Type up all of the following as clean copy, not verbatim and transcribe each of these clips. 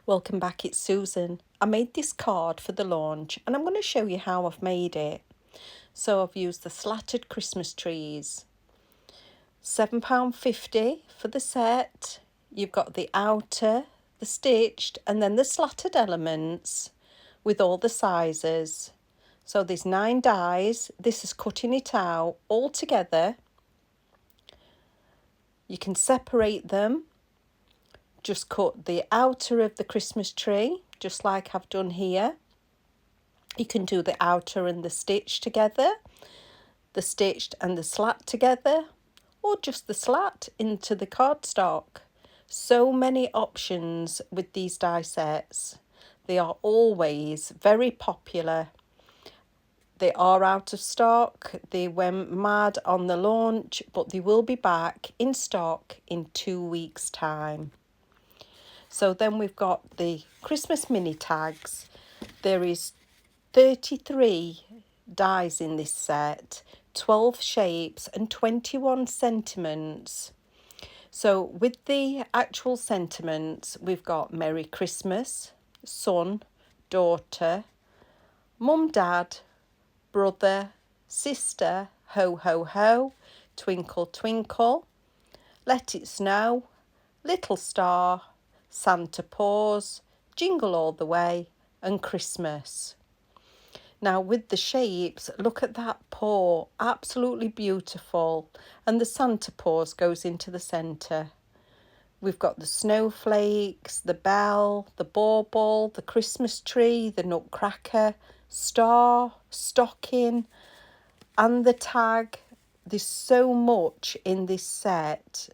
Welcome back, it's Susan. I made this card for the launch and I'm going to show you how I've made it. So I've used the slatted Christmas trees. £7.50 for the set. You've got the outer, the stitched and then the slatted elements with all the sizes. So there's 9 dies. This is cutting it out all together. You can separate them. Just cut the outer of the Christmas tree, just like I've done here. You can do the outer and the stitch together, the stitched and the slat together, or just the slat into the cardstock. So many options with these die sets. They are always very popular. They are out of stock. They went mad on the launch, but they will be back in stock in 2 weeks' time. So then we've got the Christmas mini tags. There is 33 dies in this set, 12 shapes and 21 sentiments. So with the actual sentiments, we've got Merry Christmas, son, daughter, mum, dad, brother, sister, ho, ho, ho, twinkle, twinkle, let it snow, little star, Santa Paws, Jingle All the Way and Christmas. Now with the shapes, look at that paw, absolutely beautiful. And the Santa Paws goes into the centre. We've got the snowflakes, the bell, the bauble, the Christmas tree, the nutcracker, star, stocking and the tag. There's so much in this set.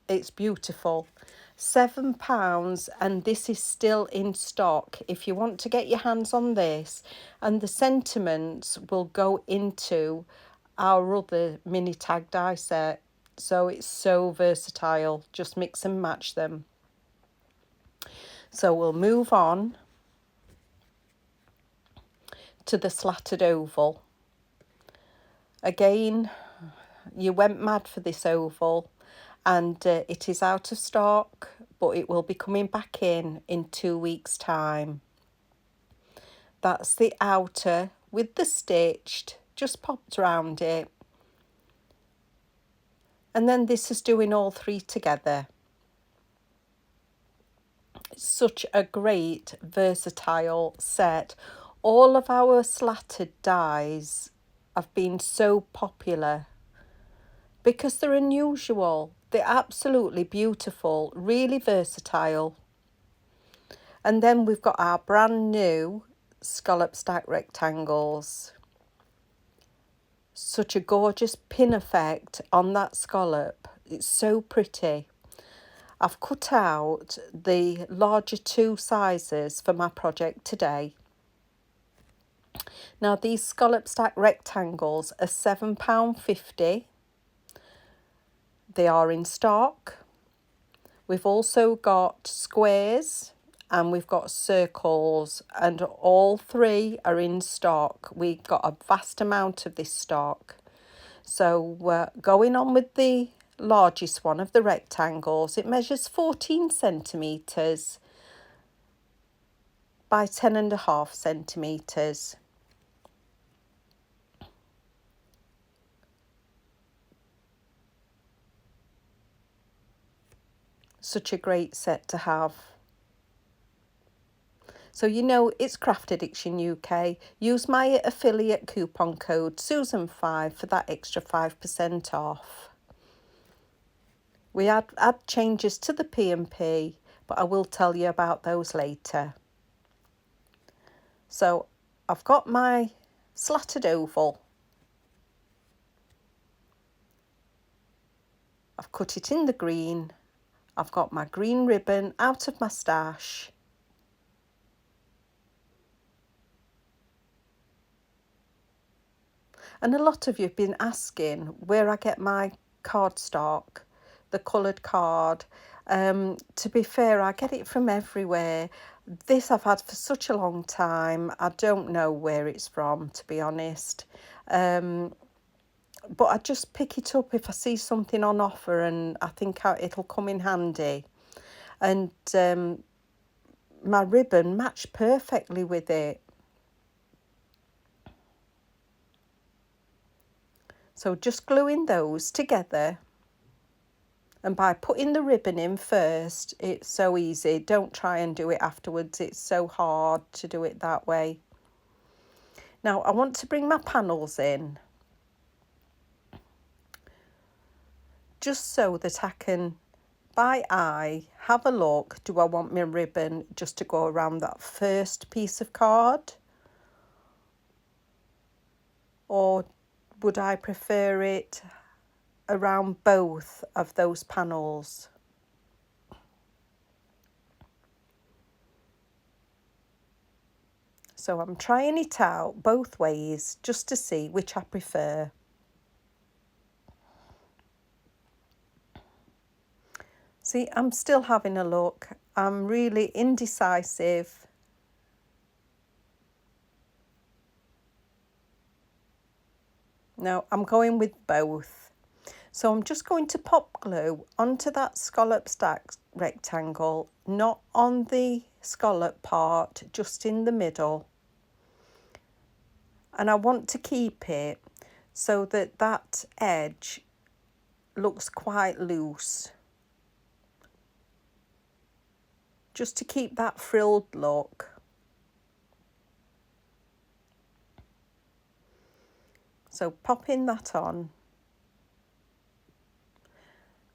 It's beautiful. £7 and this is still in stock if you want to get your hands on this, and the sentiments will go into our other mini tag die set, so it's so versatile. Just mix and match them. So we'll move on to the slatted oval. Again, you went mad for this oval and it is out of stock, but it will be coming back in 2 weeks' time. That's the outer with the stitched, just popped around it. And then this is doing all 3 together. It's such a great versatile set. All of our slatted dies have been so popular because they're unusual. They're absolutely beautiful, really versatile. And then we've got our brand new scallop stack rectangles. Such a gorgeous pin effect on that scallop. It's so pretty. I've cut out the larger 2 sizes for my project today. Now these scallop stack rectangles are £7.50. They are in stock. We've also got squares and we've got circles, and all 3 are in stock. We got a vast amount of this stock. So we're going on with the largest one of the rectangles. It measures 14 centimetres by 10.5 centimetres. Such a great set to have. So you know it's Craftaddictionuk. Use my affiliate coupon code susan5 for that extra 5% off. We add changes to the P&P, but I will tell you about those later. So I've got my slatted oval. I've cut it in the green. I've got my green ribbon out of my stash. And a lot of you have been asking where I get my cardstock, the coloured card. To be fair, I get it from everywhere. This I've had for such a long time. I don't know where it's from, to be honest. But I just pick it up if I see something on offer and I think it'll come in handy. And my ribbon matched perfectly with it. So just gluing those together. And by putting the ribbon in first, it's so easy. Don't try and do it afterwards. It's so hard to do it that way. Now I want to bring my panels in, just so that I can, by eye, have a look. Do I want my ribbon just to go around that first piece of card? Or would I prefer it around both of those panels? So I'm trying it out both ways just to see which I prefer. See, I'm still having a look. I'm really indecisive. No, I'm going with both. So I'm just going to pop glue onto that scallop stack rectangle, not on the scallop part, just in the middle. And I want to keep it so that that edge looks quite loose, just to keep that frilled look. So popping that on,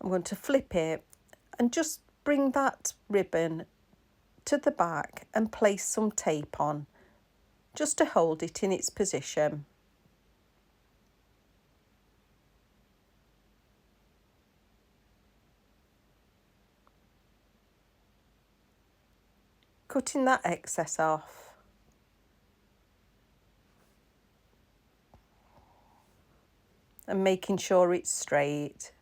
I'm going to flip it and just bring that ribbon to the back and place some tape on, just to hold it in its position. Cutting that excess off. And making sure it's straight.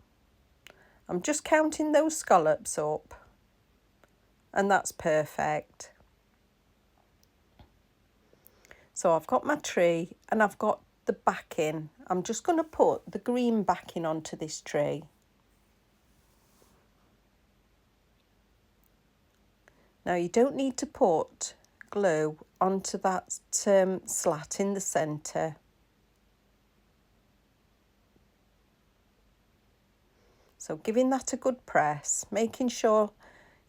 I'm just counting those scallops up, and that's perfect. So I've got my tree and I've got the backing. I'm just going to put the green backing onto this tree. Now you don't need to put glue onto that slat in the centre. So giving that a good press, making sure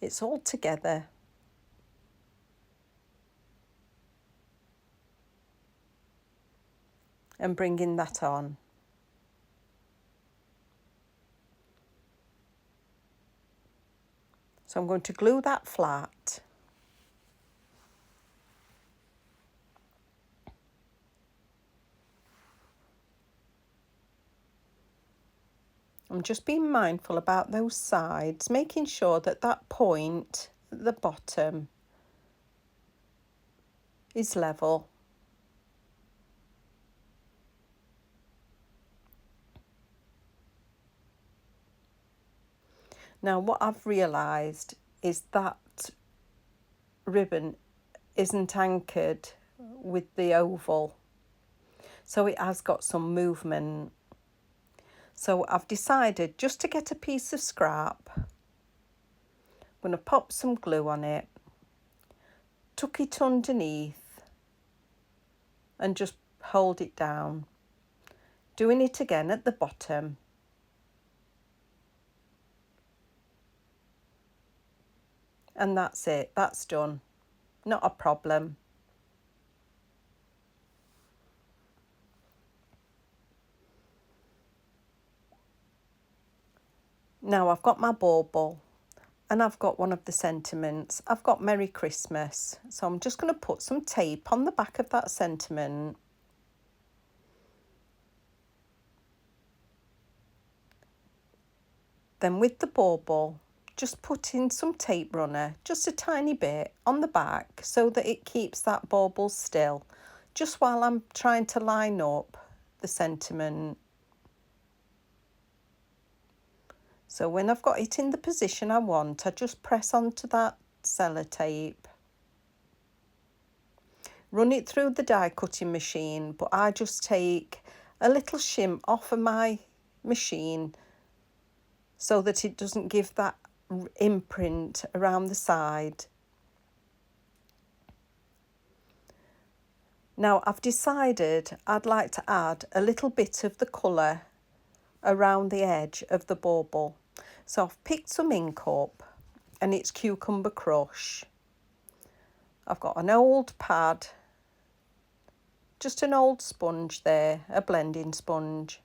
it's all together. And bringing that on. So I'm going to glue that flat. I'm just being mindful about those sides, making sure that that point at the bottom is level. Now what I've realised is that ribbon isn't anchored with the oval, so it has got some movement. So I've decided just to get a piece of scrap, I'm going to pop some glue on it, tuck it underneath and just hold it down. Doing it again at the bottom. And that's it, that's done. Not a problem. Now I've got my bauble and I've got one of the sentiments. I've got Merry Christmas. So I'm just going to put some tape on the back of that sentiment. Then with the bauble, just put in some tape runner, just a tiny bit on the back so that it keeps that bauble still, just while I'm trying to line up the sentiment. So when I've got it in the position I want, I just press onto that sellotape. Run it through the die cutting machine, but I just take a little shim off of my machine so that it doesn't give that imprint around the side. Now I've decided I'd like to add a little bit of the colour around the edge of the bauble. So I've picked some ink up and it's Cucumber Crush. I've got an old pad, just an old sponge there, a blending sponge.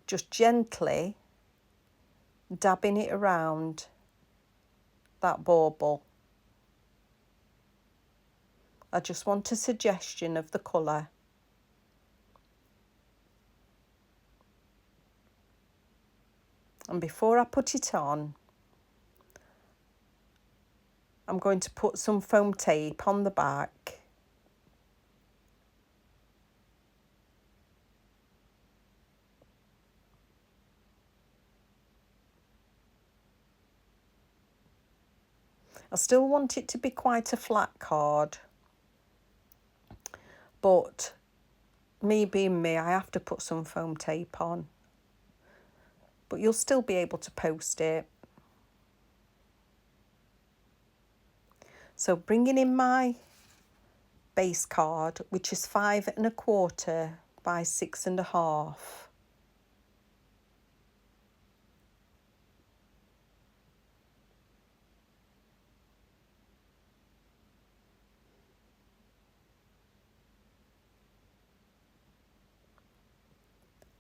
Just gently dabbing it around that bauble. I just want a suggestion of the colour. And before I put it on, I'm going to put some foam tape on the back. I still want it to be quite a flat card, but me being me, I have to put some foam tape on. But you'll still be able to post it. So bringing in my base card, which is 5 1/4 by 6 1/2.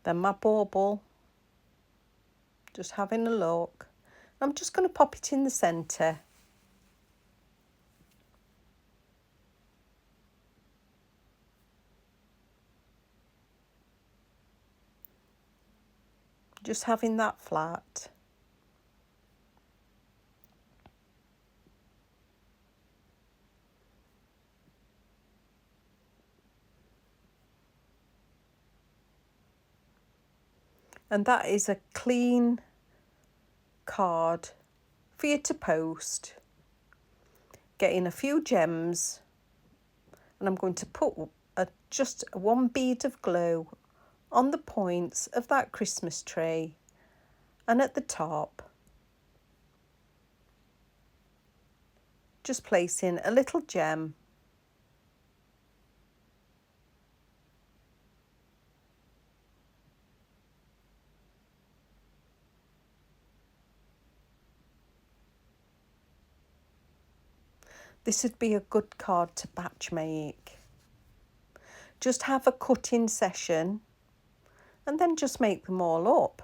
Then my bauble, just having a look. I'm just going to pop it in the centre. Just having that flat. And that is a clean card for you to post. Getting a few gems, and I'm going to put just one bead of glue on the points of that Christmas tree and at the top. Just placing a little gem. This would be a good card to batch make. Just have a cutting session and then just make them all up.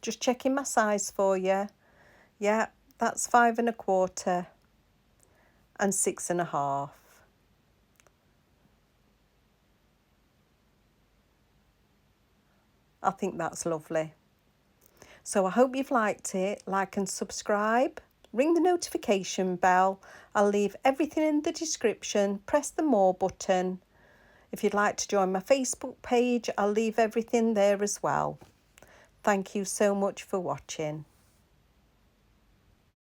Just checking my size for you. Yeah, that's 5 1/4 and 6 1/2. I think that's lovely. So I hope you've liked it. Like and subscribe. Ring the notification bell. I'll leave everything in the description. Press the more button. If you'd like to join my Facebook page, I'll leave everything there as well. Thank you so much for watching.